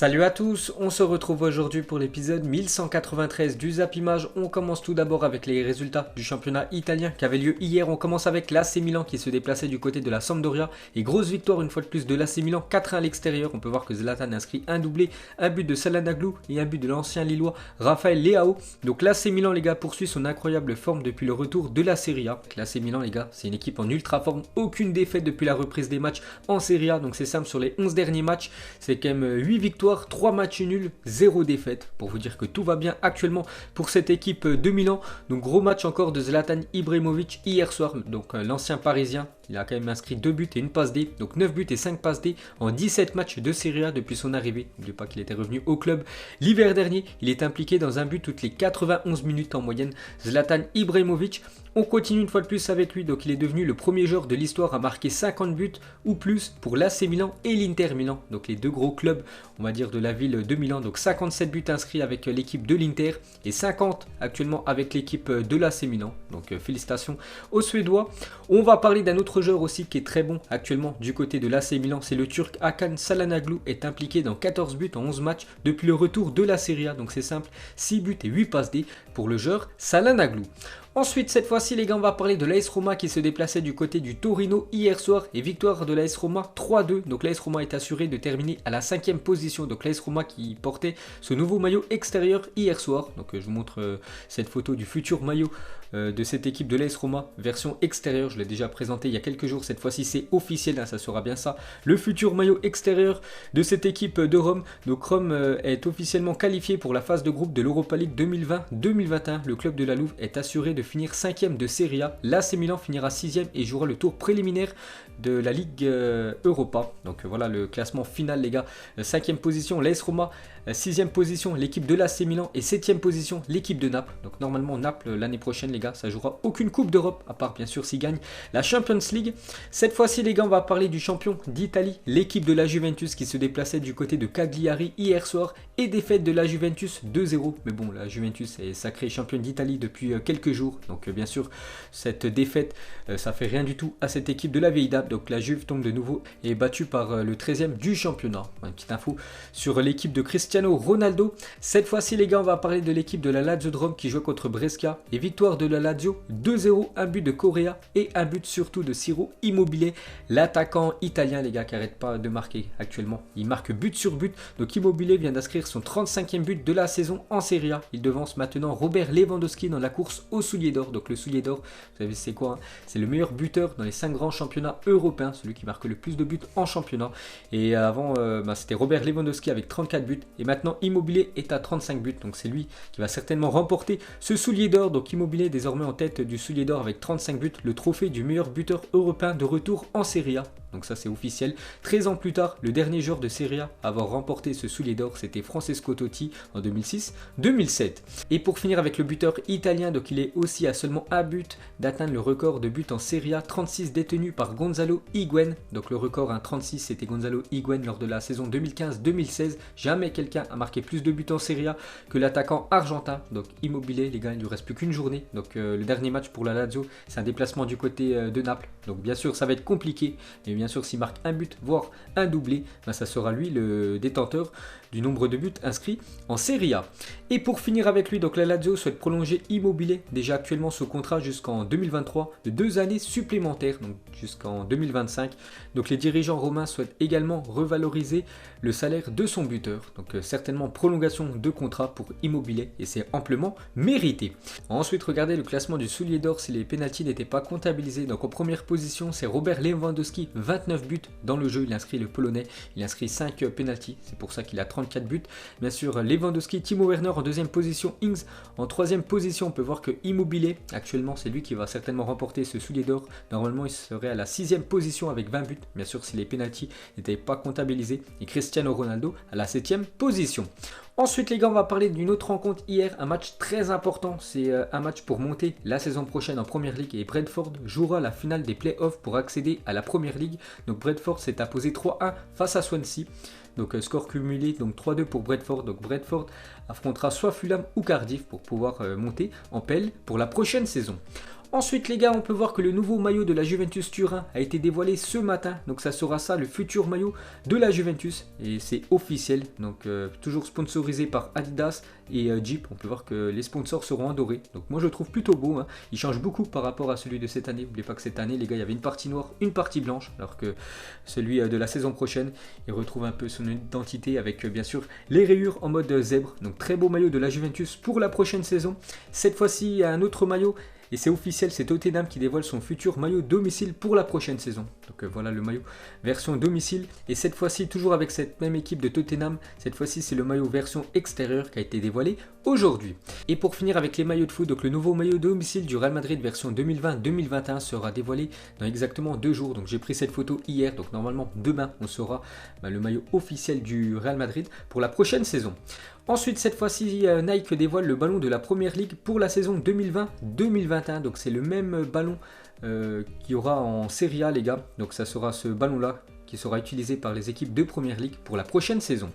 Salut à tous, on se retrouve aujourd'hui pour l'épisode 1193 du Zap Image. On commence tout d'abord avec les résultats du championnat italien qui avait lieu hier. On commence avec l'AC Milan qui se déplaçait du côté de la Sampdoria. Et grosse victoire une fois de plus de l'AC Milan, 4-1 à l'extérieur. On peut voir que Zlatan inscrit un doublé, un but de Çalhanoğlu et un but de l'ancien Lillois Raphaël Leao. Donc l'AC Milan les gars poursuit son incroyable forme depuis le retour de la Serie A. L'AC Milan les gars, c'est une équipe en ultra forme, aucune défaite depuis la reprise des matchs en Serie A. Donc c'est simple, sur les 11 derniers matchs, c'est quand même 8 victoires. 3 matchs nuls, 0 défaite, pour vous dire que tout va bien actuellement pour cette équipe de Milan. Donc gros match encore de Zlatan Ibrahimovic hier soir, donc l'ancien parisien. Il a quand même inscrit 2 buts et une passe D, donc 9 buts et 5 passes D en 17 matchs de Serie A depuis son arrivée. N'oubliez pas qu'il était revenu au club l'hiver dernier. Il est impliqué dans un but toutes les 91 minutes en moyenne. Zlatan Ibrahimovic. On continue une fois de plus avec lui, donc il est devenu le premier joueur de l'histoire à marquer 50 buts ou plus pour l'AC Milan et l'Inter Milan, donc les deux gros clubs on va dire de la ville de Milan. Donc 57 buts inscrits avec l'équipe de l'Inter et 50 actuellement avec l'équipe de l'AC Milan, donc félicitations aux Suédois. On va parler d'un autre joueur aussi qui est très bon actuellement du côté de l'AC Milan, c'est le Turc Hakan Çalhanoğlu, est impliqué dans 14 buts en 11 matchs depuis le retour de la Serie A, donc c'est simple, 6 buts et 8 passes D pour le joueur Çalhanoğlu. Ensuite, cette fois-ci, les gars, on va parler de l'AS Roma qui se déplaçait du côté du Torino hier soir et victoire de l'AS Roma 3-2. Donc l'AS Roma est assuré de terminer à la 5e position. Donc l'AS Roma qui portait ce nouveau maillot extérieur hier soir. Donc je vous montre cette photo du futur maillot de cette équipe de l'AS Roma, version extérieure. Je l'ai déjà présenté il y a quelques jours. Cette fois-ci, c'est officiel, hein, ça sera bien ça. Le futur maillot extérieur de cette équipe de Rome. Donc Rome est officiellement qualifié pour la phase de groupe de l'Europa League 2020-2021. Le club de la Louve est assuré de finir 5e de Serie A. L'AC Milan finira 6e et jouera le tour préliminaire de la Ligue Europa. Donc voilà le classement final les gars. 5e position l'AS Roma, 6e position l'équipe de l'AC Milan et 7e position l'équipe de Naples. Donc normalement Naples l'année prochaine les gars, ça jouera aucune coupe d'Europe à part bien sûr s'ils gagnent la Champions League. Cette fois-ci les gars, on va parler du champion d'Italie, l'équipe de la Juventus qui se déplaçait du côté de Cagliari hier soir et défaite de la Juventus 2-0. Mais bon, la Juventus est sacrée championne d'Italie depuis quelques jours. Donc bien sûr cette défaite ça fait rien du tout à cette équipe de la vieille dame. Donc la Juve tombe de nouveau et est battue par le 13e du championnat. Une petite info sur l'équipe de Cristiano Ronaldo. Cette fois-ci les gars, on va parler de l'équipe de la Lazio de Rome qui joue contre Brescia et victoire de la Lazio 2-0, un but de Correa et un but surtout de Ciro Immobile, l'attaquant italien les gars qui n'arrête pas de marquer actuellement. Il marque but sur but. Donc Immobile vient d'inscrire son 35e but de la saison en Serie A. Il devance maintenant Robert Lewandowski dans la course au soulier d'or. Donc le soulier d'or, vous savez c'est quoi, hein? C'est le meilleur buteur dans les 5 grands championnats européens, celui qui marque le plus de buts en championnat. Et avant c'était Robert Lewandowski avec 34 buts et maintenant Immobile est à 35 buts. Donc c'est lui qui va certainement remporter ce soulier d'or. Donc Immobile est désormais en tête du soulier d'or avec 35 buts, le trophée du meilleur buteur européen de retour en Serie A. Donc ça c'est officiel. 13 ans plus tard, le dernier joueur de Serie A à avoir remporté ce soulier d'or, c'était Francesco Totti en 2006-2007. Et pour finir avec le buteur italien, donc il est aussi à seulement un but d'atteindre le record de buts en Serie A, 36 détenus par Gonzalo Higuaín. Donc le record 36 c'était Gonzalo Higuaín lors de la saison 2015-2016. Jamais quelqu'un a marqué plus de buts en Serie A que l'attaquant argentin. Donc Immobile les gars, il ne lui reste plus qu'une journée. Donc le dernier match pour la Lazio, c'est un déplacement du côté de Naples. Donc bien sûr ça va être compliqué. Mais bien sûr s'il marque un but, voire un doublé, ça sera lui le détenteur du nombre de buts inscrits en Serie A. Et pour finir avec lui, donc la Lazio souhaite prolonger Immobile, déjà actuellement sous contrat jusqu'en 2023, de 2 années supplémentaires, donc jusqu'en 2025. Donc les dirigeants romains souhaitent également revaloriser le salaire de son buteur. Donc certainement prolongation de contrat pour Immobile et c'est amplement mérité. Ensuite, regardez le classement du soulier d'or si les pénaltys n'étaient pas comptabilisés. Donc en première position, c'est Robert Lewandowski, 29 buts dans le jeu. Il inscrit le Polonais, il inscrit 5 pénaltys, c'est pour ça qu'il a 34 buts. Bien sûr, Lewandowski, Timo Werner en deuxième position, Ings en troisième position. On peut voir que Immobile, actuellement, c'est lui qui va certainement remporter ce soulier d'or. Normalement, il serait à la 6e position avec 20 buts. Bien sûr, si les pénaltys n'étaient pas comptabilisés. Et Cristiano Ronaldo à la 7e position. Ensuite les gars, on va parler d'une autre rencontre hier, un match très important, c'est un match pour monter la saison prochaine en Première Ligue et Brentford jouera la finale des playoffs pour accéder à la Première Ligue. Donc Brentford s'est imposé 3-1 face à Swansea. Donc score cumulé, donc 3-2 pour Brentford. Donc Brentford affrontera soit Fulham ou Cardiff pour pouvoir monter en pelle pour la prochaine saison. Ensuite les gars, on peut voir que le nouveau maillot de la Juventus Turin a été dévoilé ce matin. Donc ça sera ça, le futur maillot de la Juventus. Et c'est officiel, donc toujours sponsorisé par Adidas et Jeep. On peut voir que les sponsors seront en doré. Donc moi je le trouve plutôt beau, hein. Il change beaucoup par rapport à celui de cette année. N'oubliez pas que cette année les gars, il y avait une partie noire, une partie blanche. Alors que celui de la saison prochaine, il retrouve un peu son identité avec bien sûr les rayures en mode zèbre. Donc très beau maillot de la Juventus pour la prochaine saison. Cette fois-ci, il y a un autre maillot. Et c'est officiel, c'est Tottenham qui dévoile son futur maillot domicile pour la prochaine saison. Donc voilà le maillot version domicile. Et cette fois-ci, toujours avec cette même équipe de Tottenham, cette fois-ci c'est le maillot version extérieure qui a été dévoilé aujourd'hui. Et pour finir avec les maillots de foot, donc le nouveau maillot domicile du Real Madrid version 2020-2021 sera dévoilé dans exactement 2 jours. Donc j'ai pris cette photo hier, donc normalement demain on saura le maillot officiel du Real Madrid pour la prochaine saison. Ensuite, cette fois-ci, Nike dévoile le ballon de la Première Ligue pour la saison 2020-2021. Donc c'est le même ballon qu'il y aura en Serie A les gars. Donc ça sera ce ballon-là qui sera utilisé par les équipes de Première Ligue pour la prochaine saison.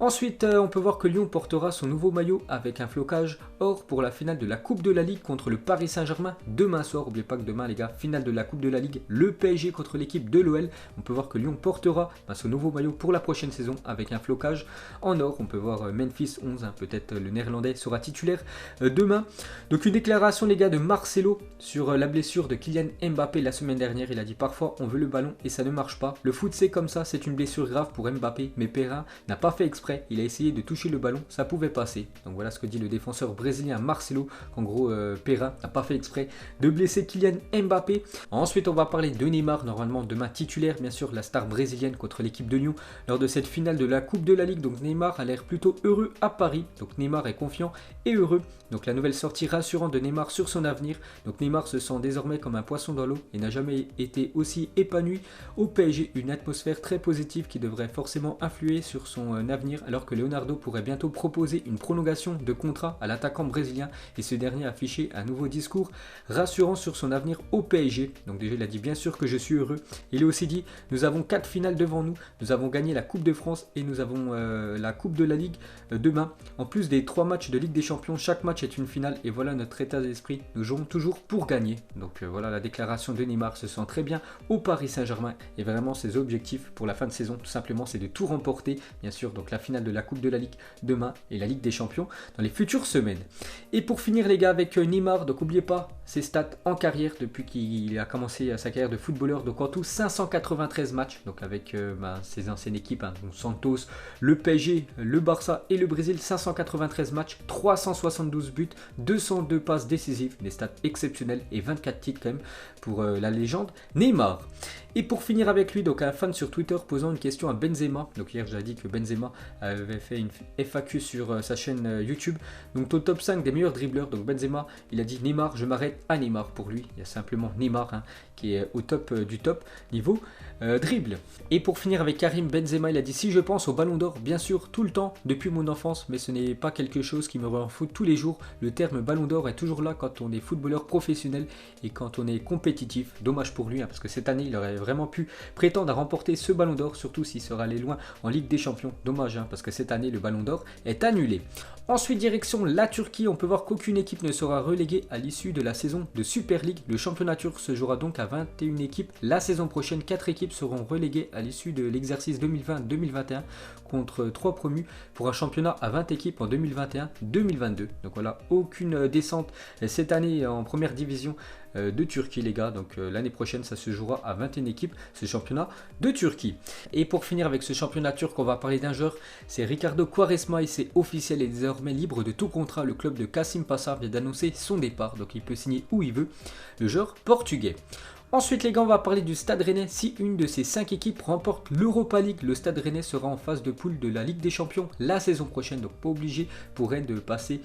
Ensuite, on peut voir que Lyon portera son nouveau maillot avec un flocage or pour la finale de la Coupe de la Ligue contre le Paris Saint-Germain demain soir. N'oubliez pas que demain, les gars, finale de la Coupe de la Ligue, le PSG contre l'équipe de l'OL. On peut voir que Lyon portera ce nouveau maillot pour la prochaine saison avec un flocage en or. On peut voir Memphis 11, hein, peut-être le néerlandais sera titulaire demain. Donc une déclaration, les gars, de Marcelo sur la blessure de Kylian Mbappé la semaine dernière. Il a dit parfois on veut le ballon et ça ne marche pas. Le foot c'est comme ça, c'est une blessure grave pour Mbappé, mais Perrin n'a pas fait exprès. Il a essayé de toucher le ballon, ça pouvait passer. Donc voilà ce que dit le défenseur brésilien Marcelo, qu'en gros Perrin n'a pas fait exprès de blesser Kylian Mbappé. Ensuite on va parler de Neymar, normalement demain titulaire, bien sûr, la star brésilienne contre l'équipe de Lyon lors de cette finale de la Coupe de la Ligue. Donc Neymar a l'air plutôt heureux à Paris, donc Neymar est confiant et heureux. Donc la nouvelle sortie rassurante de Neymar sur son avenir. Donc Neymar se sent désormais comme un poisson dans l'eau et n'a jamais été aussi épanoui au PSG. Une atmosphère très positive qui devrait forcément influer sur son avenir, alors que Leonardo pourrait bientôt proposer une prolongation de contrat à l'attaquant brésilien et ce dernier a affiché un nouveau discours rassurant sur son avenir au PSG. Donc déjà il a dit bien sûr que je suis heureux. Il a aussi dit nous avons 4 finales devant nous, nous avons gagné la Coupe de France et nous avons la Coupe de la Ligue demain. En plus des 3 matchs de Ligue des Champions, chaque match est une finale et voilà notre état d'esprit. Nous jouons toujours pour gagner. Donc voilà la déclaration de Neymar, se sent très bien au Paris Saint-Germain et vraiment ses objectifs pour la fin de saison tout simplement c'est de tout remporter, bien sûr, donc la finale de la Coupe de la Ligue demain et la Ligue des Champions dans les futures semaines. Et pour finir les gars avec Neymar, donc n'oubliez pas ses stats en carrière depuis qu'il a commencé sa carrière de footballeur, donc en tout 593 matchs, donc avec ses anciennes équipes, hein, donc Santos, le PSG, le Barça et le Brésil, 593 matchs, 372 buts, 202 passes décisives, des stats exceptionnelles et 24 titres quand même pour la légende Neymar. Et pour finir avec lui, donc un fan sur Twitter posant une question à Benzema. Donc hier j'ai dit que Benzema avait fait une FAQ sur sa chaîne YouTube. Donc au top 5 des meilleurs dribbleurs, donc Benzema, il a dit Neymar, je m'arrête à Neymar pour lui. Il y a simplement Neymar hein, qui est au top du top niveau dribble. Et pour finir avec Karim Benzema, il a dit si je pense au ballon d'or, bien sûr, tout le temps, depuis mon enfance, mais ce n'est pas quelque chose qui me rend fou tous les jours. Le terme ballon d'or est toujours là quand on est footballeur professionnel et quand on est compétitif. Dommage pour lui, hein, parce que cette année, il aurait vraiment pu prétendre à remporter ce ballon d'or, surtout s'il sera allé loin en Ligue des Champions. Dommage, hein, parce que cette année, le ballon d'or est annulé. Ensuite, direction la Turquie, on peut voir qu'aucune équipe ne sera reléguée à l'issue de la saison de Super League. Le championnat turc se jouera donc à 21 équipes. La saison prochaine, 4 équipes seront reléguées à l'issue de l'exercice 2020-2021 contre 3 promus pour un championnat à 20 équipes en 2021-2022. Donc voilà, aucune descente cette année en première division de Turquie les gars, donc l'année prochaine ça se jouera à 21 équipes ce championnat de Turquie. Et pour finir avec ce championnat turc, on va parler d'un joueur, c'est Ricardo Quaresma et c'est officiel et désormais libre de tout contrat. Le club de Kasimpasa vient d'annoncer son départ, donc il peut signer où il veut, le joueur portugais. Ensuite les gars, on va parler du Stade Rennais. Si une de ces 5 équipes remporte l'Europa League, le Stade Rennais sera en phase de poule de la Ligue des Champions la saison prochaine. Donc pas obligé pour Rennes de passer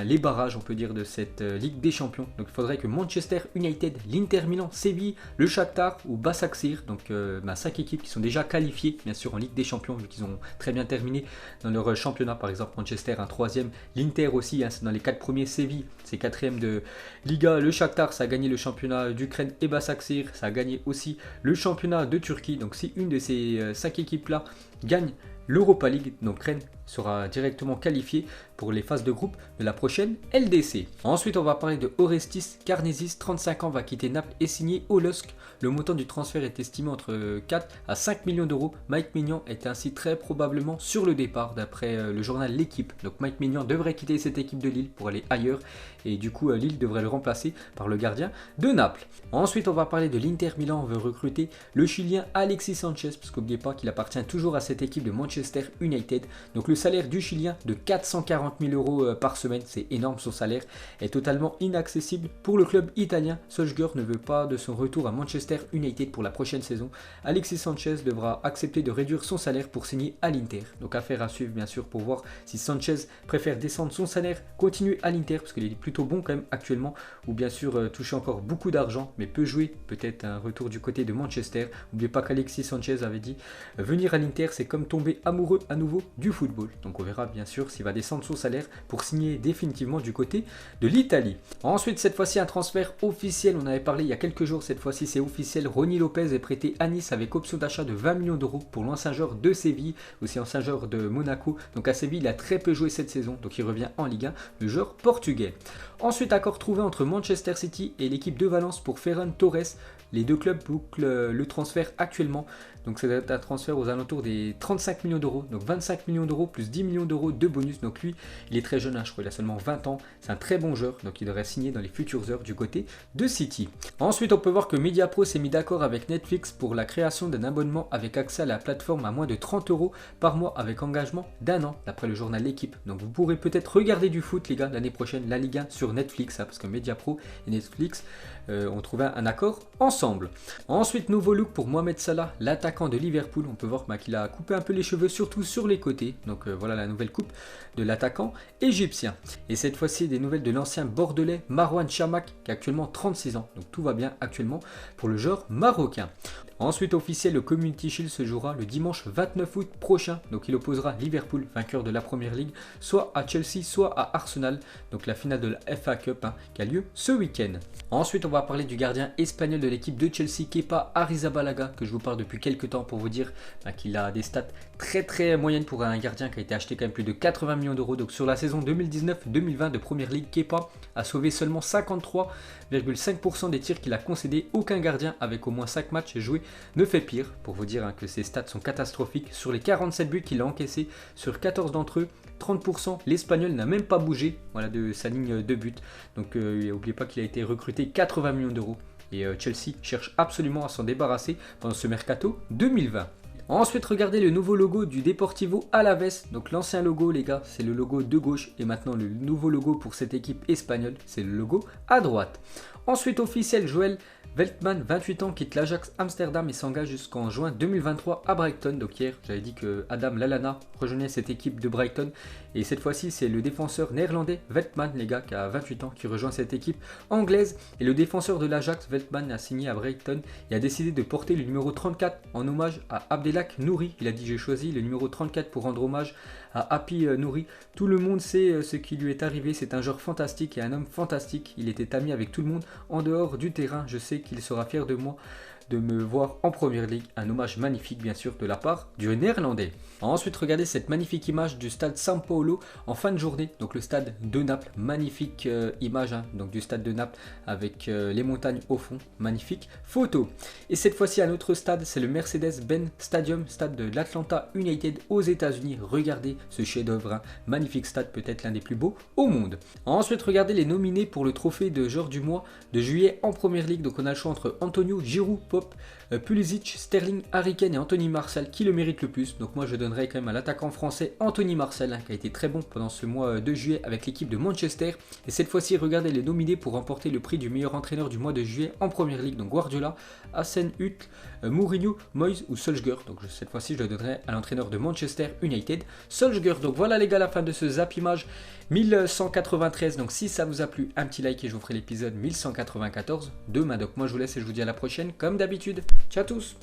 les barrages on peut dire de cette Ligue des Champions. Donc il faudrait que Manchester United, l'Inter Milan, Séville, le Shakhtar ou Başakşehir, donc 5 équipes qui sont déjà qualifiées bien sûr en Ligue des Champions vu qu'ils ont très bien terminé dans leur championnat. Par exemple Manchester un 3e, l'Inter aussi hein, c'est dans les 4 premiers, Séville c'est 4e de Liga, le Shakhtar ça a gagné le championnat d'Ukraine et Başakşehir ça a gagné aussi le championnat de Turquie. Donc si une de ces 5 équipes là gagne l'Europa League. Donc Rennes sera directement qualifié pour les phases de groupe de la prochaine LDC. Ensuite, on va parler de Orestis Karnesis, 35 ans, va quitter Naples et signer au LOSC. Le montant du transfert est estimé entre 4 à 5 millions d'euros. Mike Maignan est ainsi très probablement sur le départ d'après le journal L'Équipe. Donc Mike Maignan devrait quitter cette équipe de Lille pour aller ailleurs et du coup Lille devrait le remplacer par le gardien de Naples. Ensuite, on va parler de l'Inter Milan. On veut recruter le Chilien Alexis Sanchez, parce qu'oubliez pas qu'il appartient toujours à cette équipe de Manchester United. Donc le salaire du Chilien de 440 000 euros par semaine, c'est énorme, son salaire est totalement inaccessible pour le club italien. Solskjaer ne veut pas de son retour à Manchester United pour la prochaine saison. Alexis Sanchez devra accepter de réduire son salaire pour signer à l'Inter. Donc affaire à suivre bien sûr pour voir si Sanchez préfère descendre son salaire, continuer à l'Inter parce qu'il est plutôt bon quand même actuellement, ou bien sûr toucher encore beaucoup d'argent mais peut jouer peut-être un retour du côté de Manchester. N'oubliez pas qu'Alexis Sanchez avait dit venir à l'Inter c'est comme tomber amoureux à nouveau du football. Donc on verra bien sûr s'il va descendre son salaire pour signer définitivement du côté de l'Italie. Ensuite, cette fois-ci un transfert officiel, on avait parlé il y a quelques jours, cette fois-ci c'est officiel. Ronny Lopez est prêté à Nice avec option d'achat de 20 millions d'euros pour l'ancien joueur de Séville, aussi ancien joueur de Monaco. Donc à Séville il a très peu joué cette saison, donc il revient en Ligue 1, le joueur portugais. Ensuite, accord trouvé entre Manchester City et l'équipe de Valence pour Ferran Torres. Les deux clubs bouclent le transfert actuellement. Donc c'est un transfert aux alentours des 35 millions d'euros. Donc 25 millions d'euros plus 10 millions d'euros de bonus. Donc lui, il est très jeune, hein, je crois il a seulement 20 ans. C'est un très bon joueur. Donc il devrait signer dans les futures heures du côté de City. Ensuite, on peut voir que Mediapro s'est mis d'accord avec Netflix pour la création d'un abonnement avec accès à la plateforme à moins de 30 euros par mois avec engagement d'1 an, d'après le journal L'Équipe. Donc vous pourrez peut-être regarder du foot, les gars, l'année prochaine, la Ligue 1 sur Netflix, hein, parce que Mediapro et Netflix ont trouvé un accord ensemble. Ensuite, nouveau look pour Mohamed Salah, l'attaquant de Liverpool. On peut voir qu'il a coupé un peu les cheveux, surtout sur les côtés. Donc voilà la nouvelle coupe de l'attaquant égyptien. Et cette fois-ci, des nouvelles de l'ancien bordelais Marouane Chamakh, qui a actuellement 36 ans. Donc tout va bien actuellement pour le joueur marocain. Ensuite, officiel, le Community Shield se jouera le dimanche 29 août prochain. Donc il opposera Liverpool, vainqueur de la Première Ligue, soit à Chelsea, soit à Arsenal. Donc la finale de la FA Cup qui a lieu ce week-end. Ensuite, on va parler du gardien espagnol de l'équipe de Chelsea, Kepa Arrizabalaga, que je vous parle depuis quelques temps pour vous dire qu'il a des stats très moyennes pour un gardien qui a été acheté quand même plus de 80 millions d'euros. Donc sur la saison 2019-2020 de Première Ligue, Kepa a sauvé seulement 53,5% des tirs qu'il a concédés. Aucun gardien avec au moins 5 matchs joués ne fait pire, pour vous dire que ses stats sont catastrophiques. Sur les 47 buts qu'il a encaissés, sur 14 d'entre eux, 30%, l'Espagnol n'a même pas bougé de sa ligne de but. Donc n'oubliez pas qu'il a été recruté 80 millions d'euros. Et Chelsea cherche absolument à s'en débarrasser pendant ce mercato 2020. Ensuite, regardez le nouveau logo du Deportivo Alavés. Donc l'ancien logo, les gars, c'est le logo de gauche. Et maintenant, le nouveau logo pour cette équipe espagnole, c'est le logo à droite. Ensuite, officiel, Joël Veltman, 28 ans, quitte l'Ajax Amsterdam et s'engage jusqu'en juin 2023 à Brighton. Donc hier, j'avais dit que Adam Lallana rejoignait cette équipe de Brighton. Et cette fois-ci, c'est le défenseur néerlandais Veltman, les gars, qui a 28 ans, qui rejoint cette équipe anglaise. Et le défenseur de l'Ajax, Veltman, a signé à Brighton et a décidé de porter le numéro 34 en hommage à Abdelhak Nouri. Il a dit: j'ai choisi le numéro 34 pour rendre hommage à Happy Nouri. Tout le monde sait ce qui lui est arrivé. C'est un joueur fantastique et un homme fantastique. Il était ami avec tout le monde en dehors du terrain. Je sais qu'il sera fier de moi de me voir en Première Ligue. Un hommage magnifique bien sûr de la part du néerlandais. Ensuite, regardez cette magnifique image du stade San Paolo en fin de journée. Donc le stade de Naples, magnifique image donc du stade de Naples avec les montagnes au fond, magnifique photo. Et cette fois-ci un autre stade, c'est le Mercedes-Benz Stadium, stade de l'Atlanta United aux États-Unis. Regardez ce chef-d'œuvre, magnifique stade, peut-être l'un des plus beaux au monde. Ensuite, regardez les nominés pour le trophée de joueur du mois de juillet en Première Ligue. Donc on a le choix entre Antonio, Giroud, Pop, Pulisic, Sterling, Harry Kane et Anthony Martial qui le mérite le plus. Donc moi je donnerais quand même à l'attaquant français Anthony Martial qui a été très bon pendant ce mois de juillet avec l'équipe de Manchester. Et cette fois-ci, regardez les nominés pour remporter le prix du meilleur entraîneur du mois de juillet en Première Ligue. Donc Guardiola, Hassan Huttl, Mourinho, Moyes ou Solskjaer. Donc cette fois-ci je le donnerai à l'entraîneur de Manchester United, Solskjaer. Donc voilà les gars, la fin de ce Zapimage 1193. Donc si ça vous a plu, un petit like et je vous ferai l'épisode 1194 demain. Donc moi je vous laisse et je vous dis à la prochaine comme d'habitude. Ciao à tous.